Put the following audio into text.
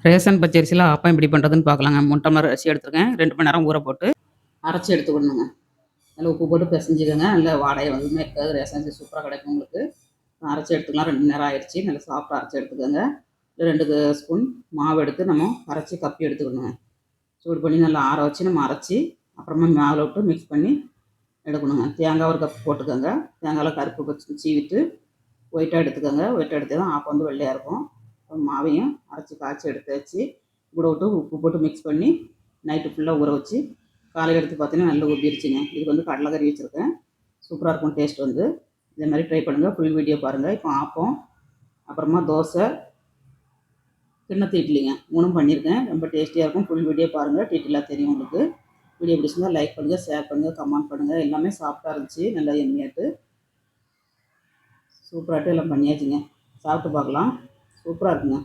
Ration பச்சரிசியில் appam எப்படி பண்ணுறதுன்னு பார்க்கலாங்க. 3 டம்ளர் அரிசி எடுத்துருக்கேன். 2 மணி நேரம் ஊற போட்டு அரைச்சி எடுத்துக்கணுங்க. நல்லா உப்பு போட்டு பிசைஞ்சிக்கோங்க. நல்லா வாடகை எதுவுமே இருக்காது. ரேஷன் அரிசி சூப்பராக கிடைக்கும் உங்களுக்கு. அரைச்சி எடுத்துக்கலாம். 2 மணி நேரம் ஆயிடுச்சு. நல்லா சாஃப்டாக அரைச்சி எடுத்துக்கோங்க. 2 ஸ்பூன் மாவு எடுத்து நம்ம அரைச்சி கப்பி எடுத்துக்கணுங்க. சூடு பண்ணி நல்லா ஆற வச்சு நம்ம அரைச்சி அப்புறமா மாவில் விட்டு மிக்ஸ் பண்ணி எடுக்கணுங்க. தேங்காய் ஒரு கப் போட்டுக்கோங்க. தேங்காயில் கருப்பு வச்சு சீவிட்டு ஒயிட்டாக எடுத்துக்கோங்க. ஒயிட்டாக எடுத்து தான் ஆப்பம் வந்து வெள்ளையாக இருக்கும். மாவையும் அரைச்சி காய்ச்சி எடுத்து வச்சு கூட விட்டு உப்பு போட்டு மிக்ஸ் பண்ணி நைட்டு ஃபுல்லாக ஊற வச்சு காலையில் எடுத்து பார்த்தீங்கன்னா நல்லா ஊற்றிடுச்சுங்க. இதுக்கு வந்து கடலைக்கறி வச்சுருக்கேன். சூப்பராக இருக்கும் டேஸ்ட் வந்து. இதே மாதிரி ட்ரை பண்ணுங்கள். ஃபுல் வீடியோ பாருங்கள். இப்போ ஆப்பம் அப்புறமா தோசை கிண்ணத்து இட்லிங்க 3ம் பண்ணியிருக்கேன். ரொம்ப டேஸ்டியாக இருக்கும். ஃபுல் வீடியோ பாருங்கள். டீட்டெயிலாக தெரியும் உங்களுக்கு. வீடியோ பிடிச்சிருந்தால் லைக் பண்ணுங்கள், ஷேர் பண்ணுங்கள், கமெண்ட் பண்ணுங்கள். எல்லாமே சாஃப்டாக இருந்துச்சு. நல்லா எம்மியாட்டு சூப்பராகிட்டு எல்லாம் பண்ணியாச்சுங்க. சாப்பிட்டு பார்க்கலாம். சூப்பராக இருக்குங்க.